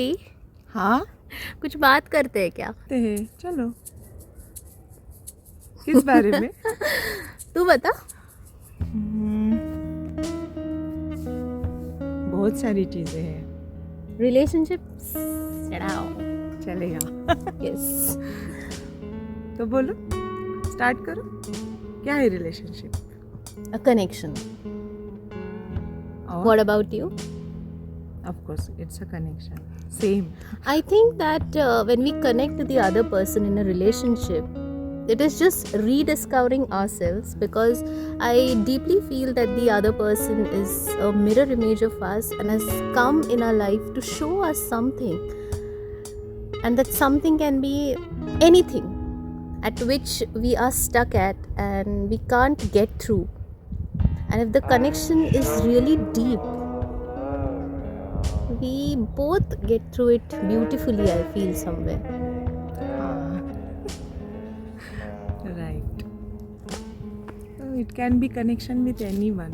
हाँ कुछ बात करते हैं क्या? ते हैं, चलो। किस बारे में? तू बता। बहुत सारी चीजें हैं। रिलेशनशिप्स चढ़ाओ। चलेगा। यस। तो बोलो, स्टार्ट करो। क्या है रिलेशनशिप? A connection. और What about you? of course it's a connection. Same. I think that when we connect to the other person in a relationship, it is just rediscovering ourselves, because I deeply feel that the other person is a mirror image of us and has come in our life to show us something. And that something can be anything at which we are stuck at and we can't get through. And if the connection is really deep, we both get through it beautifully, I feel somewhere. हाँ. Right. So it can be connection with anyone.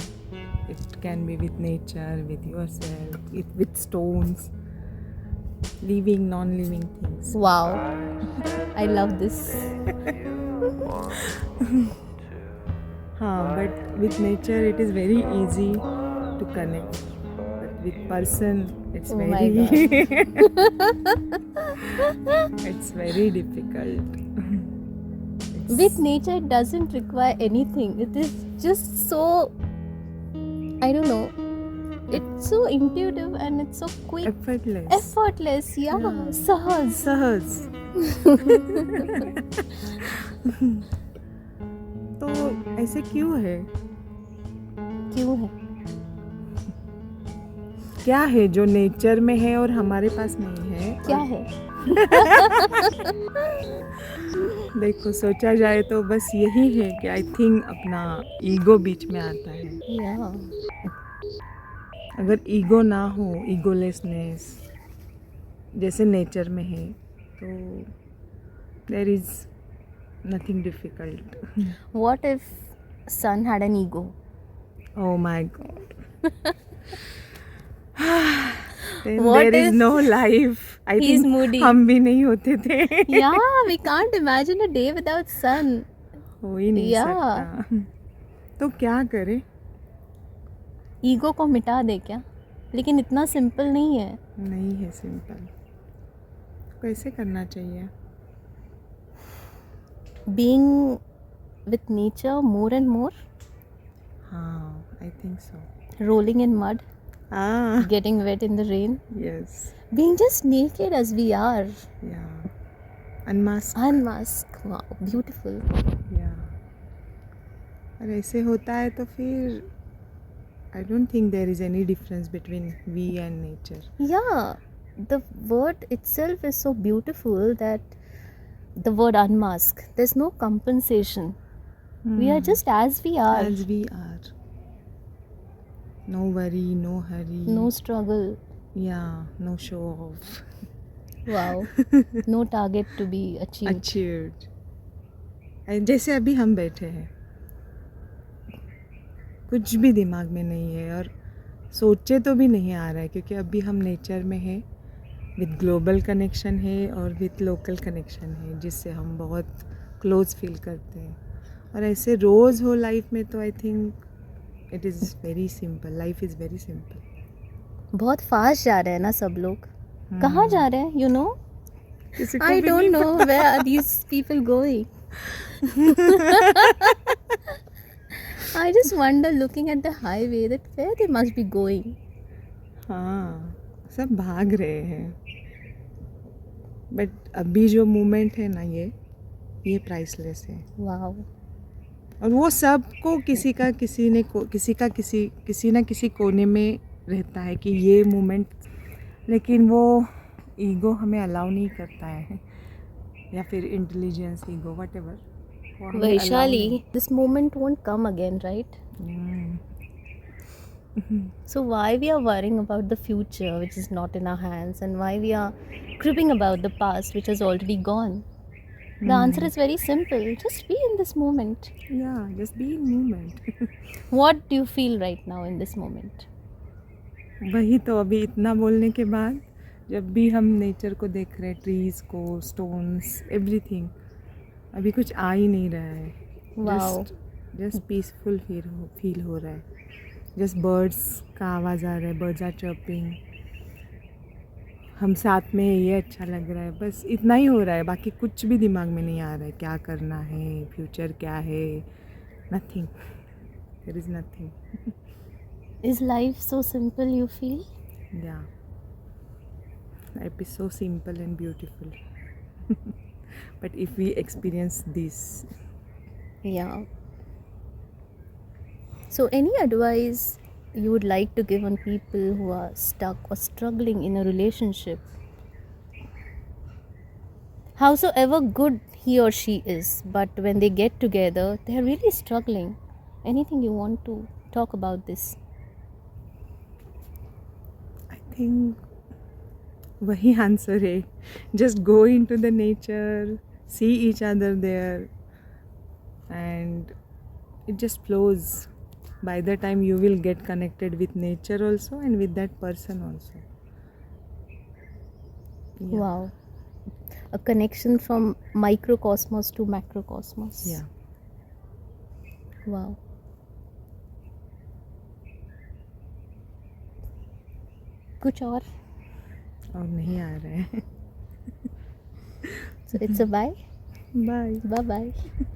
It can be with nature, with yourself, with stones, living, non-living things. Wow, I love this. हाँ, but with nature it is very easy to connect. But with person, it's Oh my very God. it's very difficult. With nature, it doesn't require anything. It is just so, I don't know, it's so intuitive and it's so quick. Effortless, yeah. Sahaj. सहज. तो ऐसे क्यों है? क्यों है? क्या है जो नेचर में है और हमारे पास नहीं है? क्या है? देखो, सोचा जाए तो बस यही है कि आई थिंक अपना ईगो बीच में आता है. Yeah. अगर ईगो ना हो, ईगोलेसनेस जैसे नेचर में है, तो there is nothing difficult. What if sun had an ego? Oh my God. Then What there is if no life. I he's think moody? हम भी नहीं होते थे. Yeah, we can't imagine a day without sun. हो ही नहीं Yeah. सकता. तो क्या करें? ईगो को मिटा दे क्या? लेकिन इतना सिंपल नहीं है. नहीं है सिंपल. कैसे करना चाहिए? Being with nature more and more. हाँ, I think so. Rolling in mud. Ah, Getting wet in the rain. yes. Being just naked as we are. Yeah. Unmask. Unmask. Wow, beautiful. Yeah. और ऐसे होता है तो फिर I don't think there is any difference between we and nature. Yeah, the word itself is so beautiful that the word unmask, there's no compensation. We are just as we are. As we are. No worry, no hurry. No struggle. Yeah, no show off. Wow. No target to be achieved. Achieved. जैसे अभी हम बैठे हैं, कुछ भी दिमाग में नहीं है और सोचे तो भी नहीं आ रहा है, क्योंकि अभी हम नेचर में हैं, विद ग्लोबल कनेक्शन है और विद लोकल कनेक्शन है, जिससे हम बहुत क्लोज फील करते हैं. और ऐसे रोज़ हो लाइफ में तो I think it is very simple. Life is very simple. बहुत फास्ट जा रहे हैं ना सब लोग. कहाँ जा रहे हैं? You know? किसी को I भी don't नहीं know पता. where are these people going. I just wonder, looking at the highway, that where they must be going. हाँ, सब भाग रहे हैं. बट अभी जो मोमेंट है ना, ये प्राइसलेस है. Wow. और वो सबको किसी ना किसी कोने में रहता है कि ये मोमेंट, लेकिन वो ईगो हमें अलाउ नहीं करता है, या फिर intelligence, ego, whatever. Vaishali, this moment won't come again, right? So why we are worrying about the future which is not in our hands, and why we are cribbing about the past which has already gone? The answer is very simple. Just be in this moment. Yeah, just be in moment. What do you feel right now in this moment? वही तो, अभी इतना बोलने के बाद जब भी हम नेचर को देख रहे हैं, ट्रीज़ को, स्टोन्स, एवरीथिंग, अभी कुछ आ ही नहीं रहा है. Wow. जस्ट पीसफुल फील हो रहा है. जस्ट बर्ड्स का आवाज़ आ रहा है, बर्ड्स आर चर्पिंग, हम साथ में हैं, ये अच्छा लग रहा है. बस इतना ही हो रहा है, बाकी कुछ भी दिमाग में नहीं आ रहा है. क्या करना है, फ्यूचर क्या है, nothing. There is nothing. Is life so simple, you feel? Yeah, life is so simple and beautiful. But if we experience this, Yeah. So, any advice you would like to give on people who are stuck or struggling in a relationship? Howsoever good he or she is, but when they get together, they are really struggling. Anything you want to talk about this? I think वही answer है. Just go into the nature, see each other there, and it just flows. By the time you will get connected with nature also and with that person also. Yeah. Wow. A connection from microcosmos to macrocosmos. Yeah. Wow. कुछ और? और नहीं आ रहा है. So it's a bye. Bye. Bye bye.